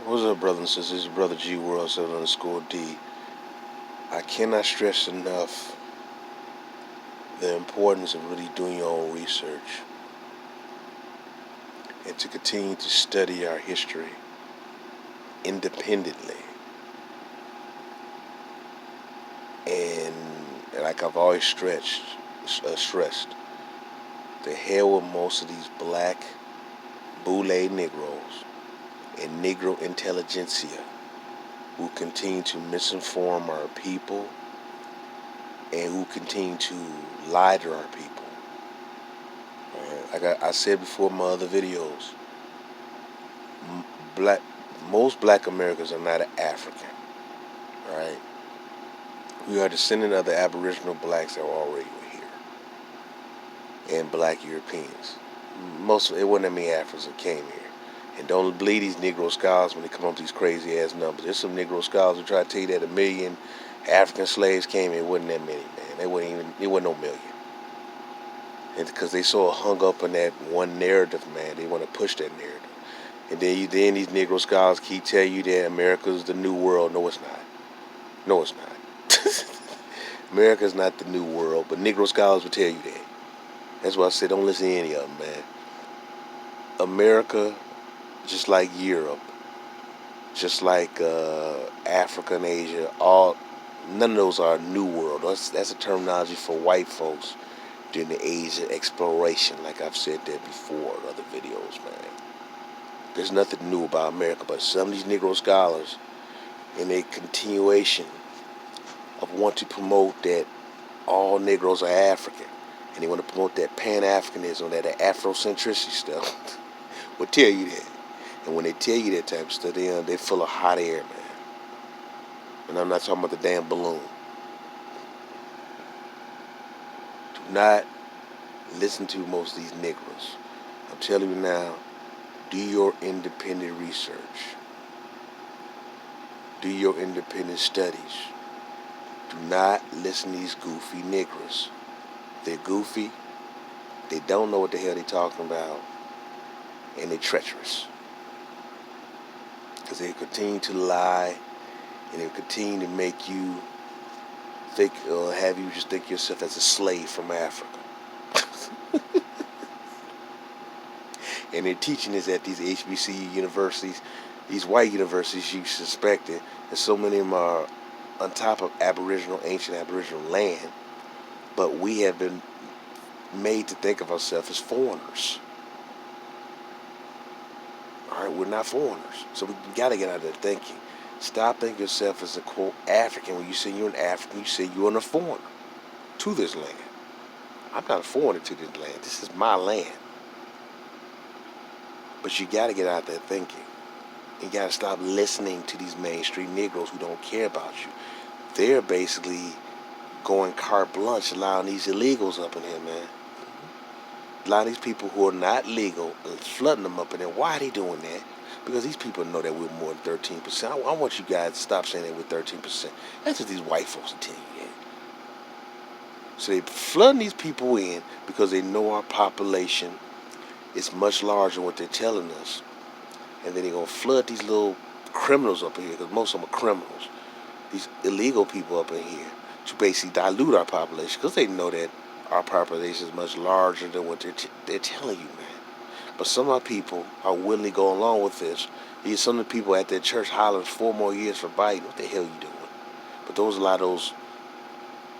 What's up, brothers and sisters? This is Brother G World 7_D. I cannot stress enough the importance of really doing your own research and to continue to study our history independently. And like I've always stressed, the hell with most of these black boule Negroes and Negro Intelligentsia who continue to misinform our people and who continue to lie to our people. Like I said before in my other videos, black most black Americans are not African. Right? We are descendant of the Aboriginal blacks that were already here and black Europeans. It wasn't that many Africans that came here. And don't believe these Negro scholars when they come up with these crazy ass numbers. There's some Negro scholars who try to tell you that 1,000,000 African slaves came here. It wasn't that many, man. It wasn't no million. And because they so hung up on that one narrative, man, they want to push that narrative. And then these Negro scholars keep telling you that America's the new world. No, it's not. No, it's not. America's not the new world, but Negro scholars will tell you that. That's why I said don't listen to any of them, man. America, just like Europe, just like Africa and Asia, none of those are new world. That's a terminology for white folks during the age of exploration, like I've said that before in other videos, man. There's nothing new about America, but some of these Negro scholars, in a continuation of want to promote that all Negroes are African, and they want to promote that Pan-Africanism, that Afrocentricity stuff, will tell you that. And when they tell you that type of stuff, they're full of hot air, man. And I'm not talking about the damn balloon. Do not listen to most of these Negroes. I'm telling you now, do your independent research. Do your independent studies. Do not listen to these goofy Negroes. They're goofy. They don't know what the hell they're talking about. And they're treacherous. Because they continue to lie, and they continue to make you think, or have you just think yourself as a slave from Africa. And they're teaching this at these HBCU universities, these white universities you suspected, and so many of them are on top of ancient Aboriginal land, but we have been made to think of ourselves as foreigners. All right, we're not foreigners, so we got to get out of that thinking. Stop thinking yourself as a quote African. When you say you're an African, you say you're a foreigner to this land. I'm not a foreigner to this land. This is my land. But you got to get out of that thinking. You got to stop listening to these mainstream Negroes who don't care about you. They're basically going carte blanche, allowing these illegals up in here, man. A lot of these people who are not legal, flooding them up in there. Why are they doing that? Because these people know that we're more than 13%. I want you guys to stop saying that we're 13%. That's what these white folks are telling you that. So they're flooding these people in because they know our population is much larger than what they're telling us. And then they're going to flood these little criminals up in here, because most of them are criminals. These illegal people up in here to basically dilute our population, because they know that our population is much larger than what they're telling you, man. But some of our people are willingly going along with this. Some of the people at their church hollering 4 more years for Biden. What the hell you doing? But those a lot of those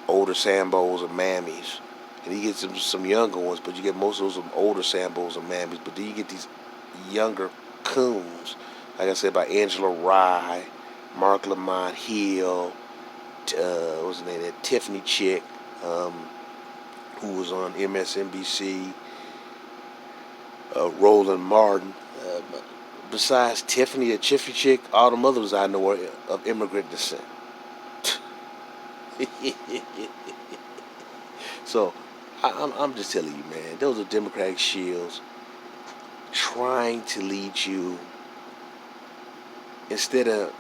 older Sambos or Mammies. And you get some younger ones, but you get most of those older Sambos and Mammies. But then you get these younger coons, like I said, by Angela Rye, Mark Lamont Hill, what's her name? That Tiffany chick, who was on MSNBC, Roland Martin. Besides Tiffany, the Chiffy chick, all the mothers I know are of immigrant descent. So, I'm just telling you, man, those are Democratic shields trying to lead you, instead of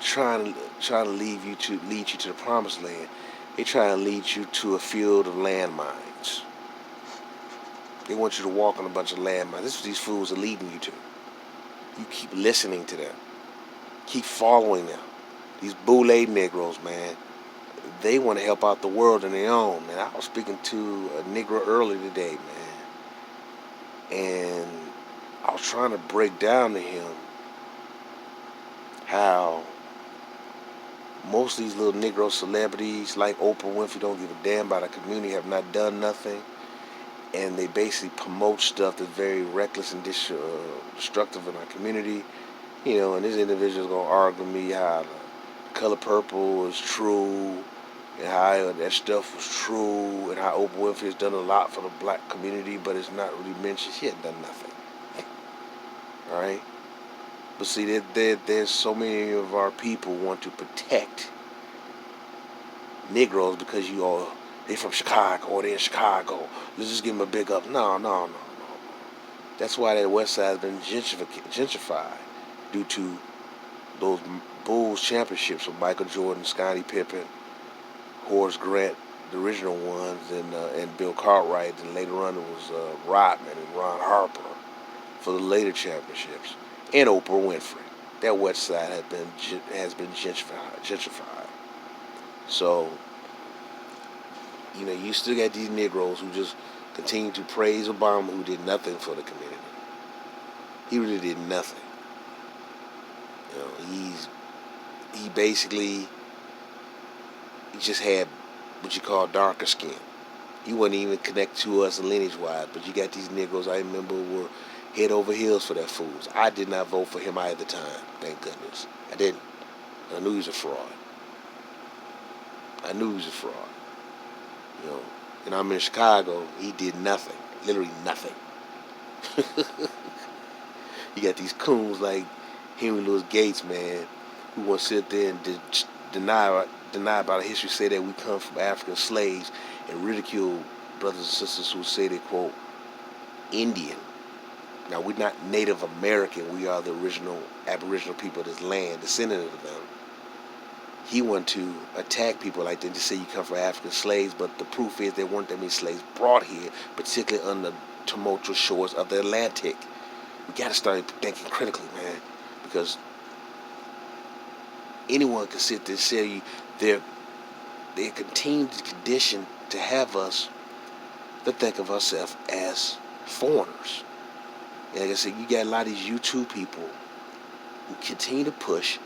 trying to lead you to the promised land. They try to lead you to a field of landmines. They want you to walk on a bunch of landmines. This is what these fools are leading you to. You keep listening to them. Keep following them. These boule Negroes, man, they want to help out the world on their own, man. I was speaking to a Negro earlier today, man, and I was trying to break down to him how most of these little Negro celebrities like Oprah Winfrey don't give a damn about our community, have not done nothing, and they basically promote stuff that's very reckless and destructive in our community. You know, and this individual's gonna argue me how the color purple was true, and how that stuff was true, and how Oprah Winfrey has done a lot for the black community, but it's not really mentioned. She hadn't done nothing. All right. But see, there's so many of our people want to protect Negroes because they from Chicago or they're in Chicago. Let's just give them a big up. No. That's why that West Side has been gentrified due to those Bulls championships with Michael Jordan, Scottie Pippen, Horace Grant, the original ones, and Bill Cartwright, and later on it was Rodman and Ron Harper for the later championships, and Oprah Winfrey. That West Side has been gentrified. So, you know, you still got these Negroes who just continue to praise Obama, who did nothing for the community. He really did nothing. You know, he basically just had what you call darker skin. He wasn't even connected to us lineage-wise, but you got these Negroes I remember were head over heels for their fools. I did not vote for him either time, thank goodness. I didn't. I knew he was a fraud. You know, and I'm in Chicago, he did nothing. Literally nothing. You got these coons like Henry Louis Gates, man, who want to sit there and deny about our history, say that we come from African slaves, and ridicule brothers and sisters who say they, quote, Indian. Now, we're not Native American. We are the original Aboriginal people of this land, descendant of them. He wanted to attack people like that to say you come from African slaves, but the proof is there weren't that many slaves brought here, particularly on the tumultuous shores of the Atlantic. We got to start thinking critically, man, because anyone can sit there and say they're continued conditioned to have us to think of ourselves as foreigners. And like I said, you got a lot of these YouTube people who continue to push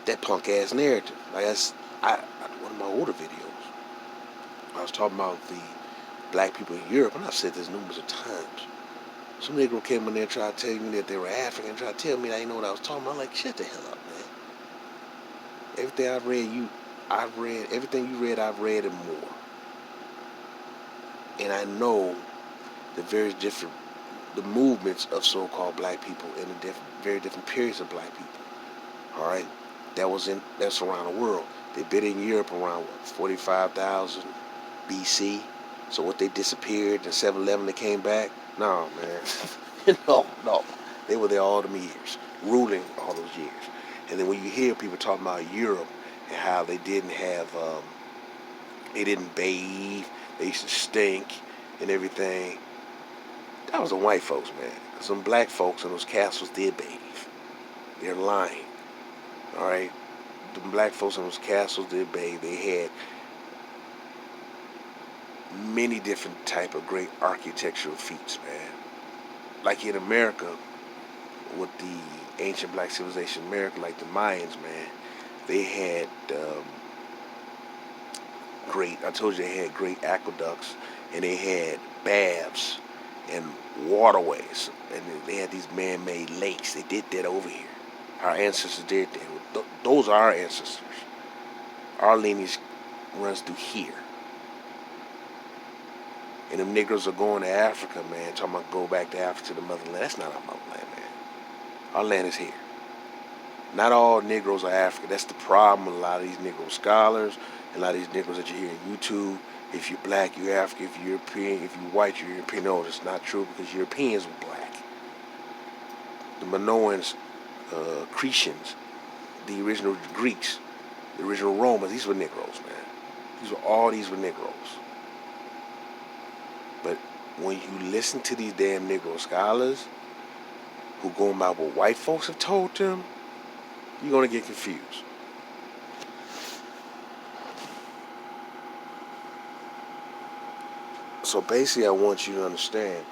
that punk ass narrative. Like one of my older videos, I was talking about the black people in Europe, and I've said this numerous of times. Some Negro came in there and tried to tell me that they were African, tried to tell me that I didn't know what I was talking about. I'm like, shut the hell up, man. Everything I've read, everything you read, I've read and more. And I know the movements of so-called black people in the very different periods of black people. All right, that's around the world. They've been in Europe around 45,000 BC. So what, they disappeared in 711, they came back? No, man. no. They were there all them years, ruling all those years. And then when you hear people talking about Europe and how they didn't bathe, they used to stink and everything, that was the white folks, man. Some black folks in those castles did bathe. They're lying. All right? The black folks in those castles did bathe. They had many different type of great architectural feats, man. Like in America, with the ancient black civilization in America, like the Mayans, man, they had I told you they had great aqueducts, and they had baths and waterways, and they had these man-made lakes. They did that over here. Our ancestors did that. Those are our ancestors. Our lineage runs through here. And them Negroes are going to Africa, man, talking about go back to Africa, to the motherland. That's not our motherland, man. Our land is here. Not all Negroes are African. That's the problem with a lot of these Negro scholars, and a lot of these Negroes that you hear on YouTube. If you're black, you're African. If you're European, if you're white, you're European. No, that's not true, because Europeans were black. The Minoans, Cretians, the original Greeks, the original Romans, these were Negroes, man. These were Negroes. But when you listen to these damn Negro scholars who going by what white folks have told them, you're going to get confused. So basically, I want you to understand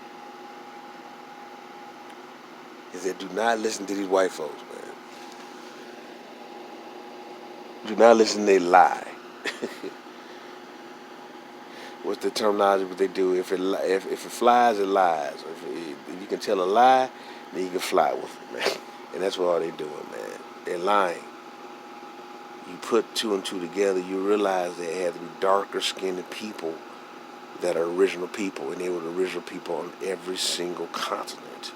is that do not listen to these white folks, man. Do not listen, they lie. What's the terminology? What they do? If it flies, it lies. If you can tell a lie, then you can fly with it, man. And that's what all they doing, man. They're lying. You put two and two together, you realize there had to be darker skinned people that are original people, and they were the original people on every single continent.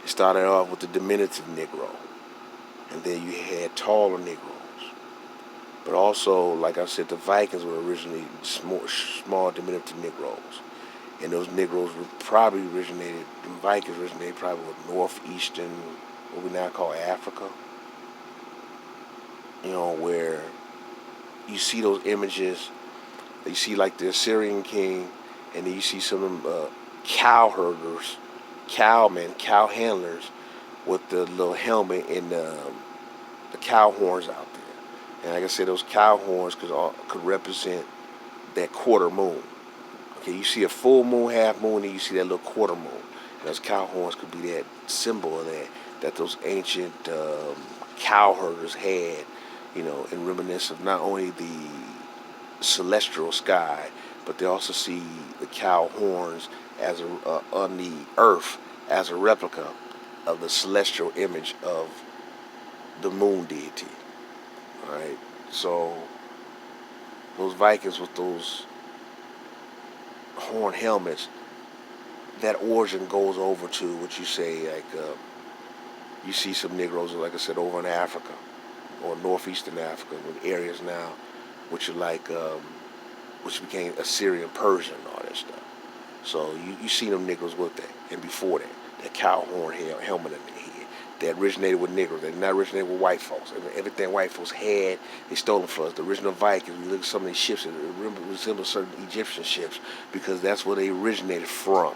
It started off with the diminutive Negro, and then you had taller Negroes. But also, like I said, the Vikings were originally small diminutive Negroes. And those Negroes were probably the Vikings originated probably with northeastern, what we now call Africa. Where you see those images, you see like the Assyrian king, and then you see some of them cow herders, cow handlers with the little helmet and the cow horns out there. And like I said, those cow horns could represent that quarter moon. Okay, you see a full moon, half moon, and you see that little quarter moon. And those cow horns could be that symbol of that those ancient cow herders had, in reminiscence of not only the celestial sky, but they also see the cow horns as on the earth as a replica of the celestial image of the moon deity. All right, so those Vikings with those horn helmets, that origin goes over to what you say, like you see some Negroes, like I said, over in Africa or northeastern Africa, with areas now which are like, which became Assyrian, Persian, all that stuff. So you see them Negroes with that, and before that cow horn helmet in their head. That originated with Negroes. They did not originate with white folks. Everything white folks had, they stole them from us. The original Vikings, we look at some of these ships, it resembles certain Egyptian ships because that's where they originated from.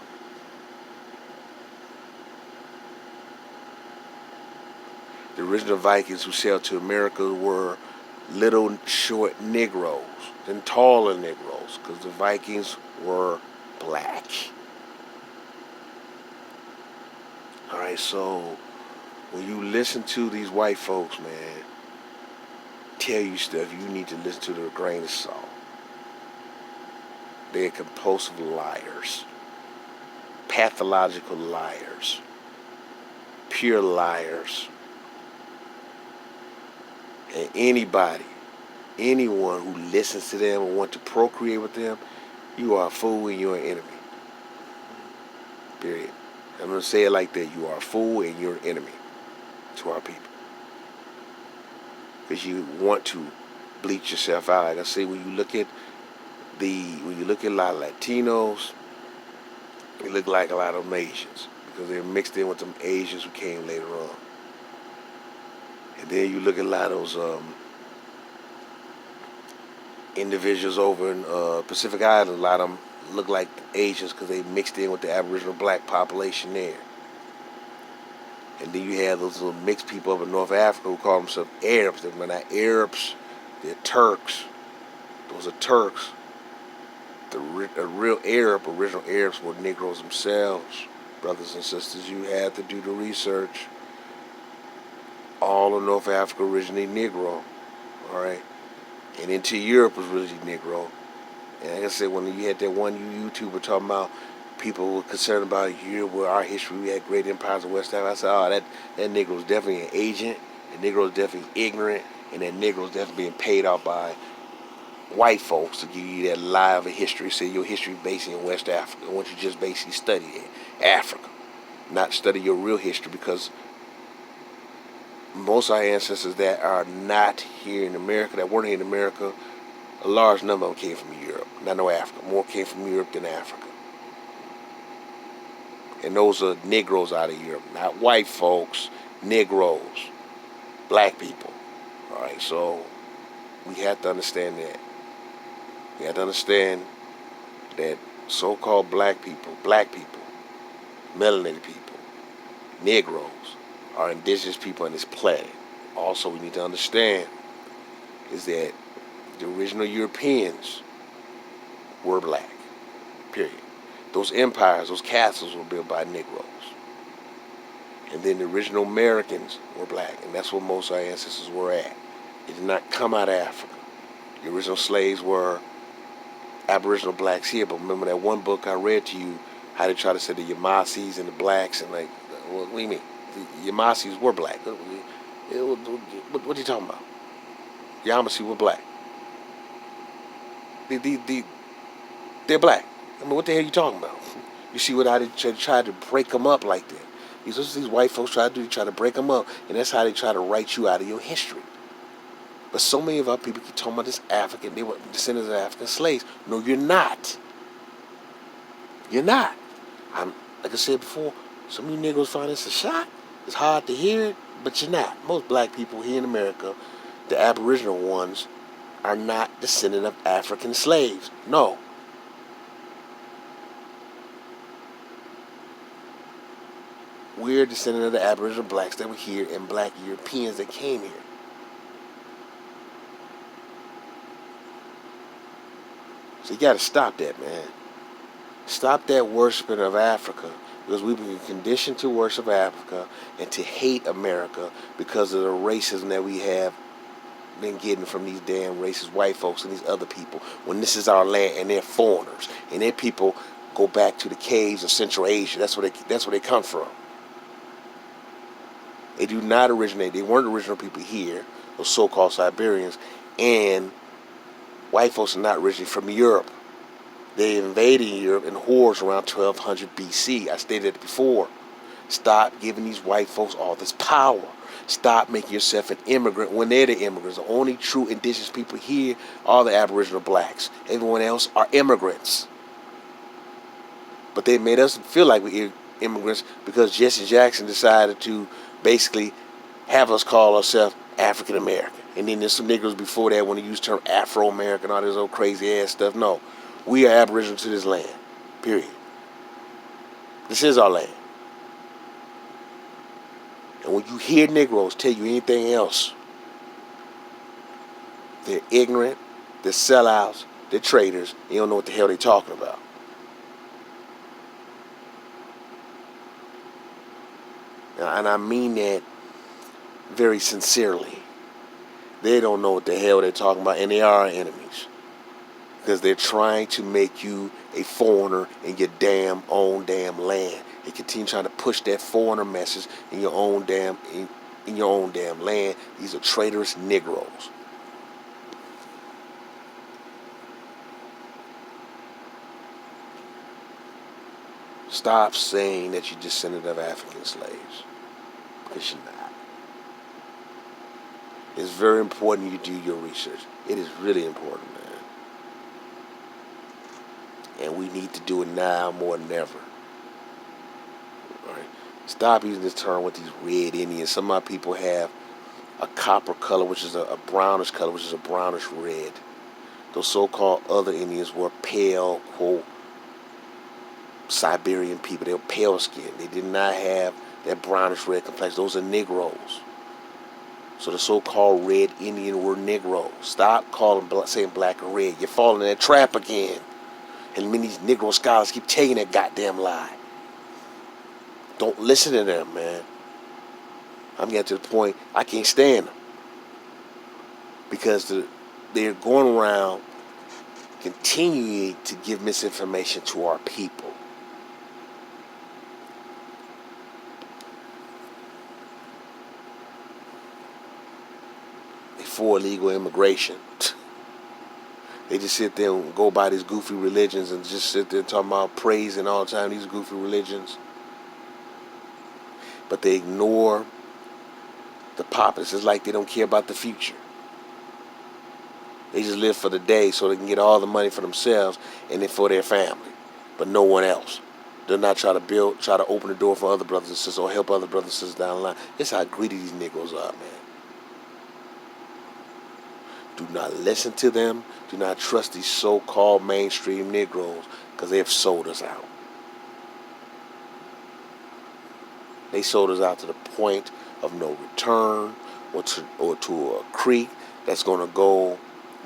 The original Vikings who sailed to America were little, short Negroes, then taller Negroes, because the Vikings were black. All right, so when you listen to these white folks, man, tell you stuff, you need to listen to the grain of salt. They're compulsive liars, pathological liars, pure liars. And anyone who listens to them or want to procreate with them, you are a fool and you're an enemy. Period. I'm going to say it like that. You are a fool and you're an enemy to our people. Because you want to bleach yourself out. Like I say, when you look at a lot of Latinos, they look like a lot of them Asians. Because they're mixed in with them Asians who came later on. And then you look at a lot of those individuals over in Pacific Island, a lot of them look like Asians because they mixed in with the Aboriginal black population there. And then you have those little mixed people up in North Africa who call themselves Arabs. They're not Arabs, they're Turks. Those are Turks. The real original Arabs were Negroes themselves. Brothers and sisters, you have to do the research. All of North Africa originally Negro, all right? And into Europe was really Negro. And like I said, when you had that one YouTuber talking about people were concerned about Europe, where our history, we had great empires in West Africa, I said, oh, that Negro was definitely an agent, that Negro was definitely ignorant, and that Negro was definitely being paid off by white folks to give you that lie of a history, say your history based in West Africa. I want you to just basically study it, Africa, not study your real history, because most of our ancestors that are not here in America, that weren't here in America, a large number of them came from Europe, not no Africa. More came from Europe than Africa. And those are Negroes out of Europe, not white folks, Negroes, black people. All right, so we have to understand that. We have to understand that so-called black people, melanated people, Negroes, are indigenous people on this planet, Also, we need to understand is that the original Europeans were black. Period. Those empires, those castles were built by Negroes. And then the original Americans were black, and that's where most of our ancestors were at. They did not come out of Africa. The original slaves were Aboriginal blacks here, but remember that one book I read to you, how they try to say the Yamasis and the blacks, and like, what do you mean? The Yamasis were black. What are you talking about? Yamasi were black. They're black. I mean, what the hell are you talking about? You see how they tried to break them up like that. These white folks try to do, they try to break them up, and that's how they try to write you out of your history. But so many of our people keep talking about this African, they were descendants of African slaves. No, you're not. You're not. Like I said before, some of you niggas find this a shock. It's hard to hear it, but you're not. Most black people here in America, the Aboriginal ones, are not descendant of African slaves. No. We're descendant of the Aboriginal blacks that were here and black Europeans that came here. So you got to stop that, man. Stop that worshiping of Africa, because we've been conditioned to worship Africa and to hate America because of the racism that we have been getting from these damn racist white folks and these other people, when this is our land and they're foreigners and their people go back to the caves of Central Asia. That's where they come from. They do not originate. They weren't original people here, those so-called Siberians, and white folks are not originally from Europe. They invaded Europe in hordes around 1200 BC. I stated it before. Stop giving these white folks all this power. Stop making yourself an immigrant when they're the immigrants. The only true indigenous people here are the Aboriginal blacks. Everyone else are immigrants. But they made us feel like we're immigrants because Jesse Jackson decided to basically have us call ourselves African American. And then there's some Negroes before that when they use the term Afro American, all this old crazy ass stuff. No, we are Aboriginal to this land. Period. This is our land. And when you hear Negroes tell you anything else, they're ignorant, they're sellouts, they're traitors, you don't know what the hell they're talking about. And I mean that very sincerely. They don't know what the hell they're talking about, and they are our enemies. Because they're trying to make you a foreigner in your own damn land. They continue trying to push that foreigner message in your own damn land. These are traitorous Negroes. Stop saying that you're descendant of African slaves, because you're not. It's very important you do your research. It is really important, man. And we need to do it now more than ever. All right? Stop using this term with these red Indians. Some of my people have a copper color, which is a brownish color, which is a brownish red. Those so-called other Indians were pale, quote, Siberian people. They were pale skinned. They did not have that brownish red complexion. Those are Negroes. So the so-called red Indian were Negroes. Stop saying black or red. You're falling in that trap again. And many of these Negro scholars keep telling that goddamn lie. Don't listen to them, man. I'm getting to the point I can't stand them. Because they're going around continuing to give misinformation to our people. For illegal immigration. They just sit there and go by these goofy religions and just sit there talking about praising all the time these goofy religions. But they ignore the populace. It's like they don't care about the future. They just live for the day so they can get all the money for themselves and then for their family, but no one else. They're not try to open the door for other brothers and sisters or help other brothers and sisters down the line. This is how greedy these Negroes are, man. Do not listen to them. Do not trust these so-called mainstream Negroes, because they have sold us out. They sold us out to the point of no return. to a creek that's going to go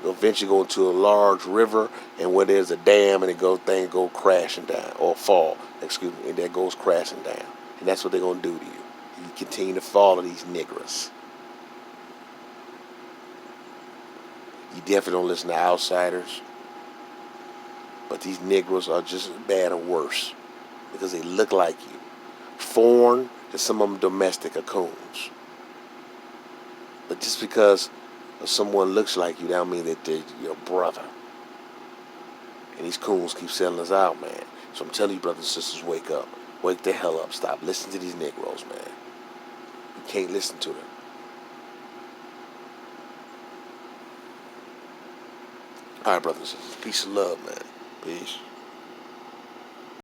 eventually go into a large river, and where there's a dam and thing go crashing down, or fall, excuse me, and that goes crashing down. And that's what they're going to do to you. You continue to follow these niggers. You definitely don't listen to outsiders. But these Negroes are just as bad or worse because they look like you. Foreign, and some of them domestic are coons. But just because someone looks like you, that don't mean that they're your brother. And these coons keep selling us out, man. So I'm telling you, brothers and sisters, wake up. Wake the hell up. Stop listening to these Negroes, man. You can't listen to them. All right, brothers and sisters. Peace and love, man. Peace.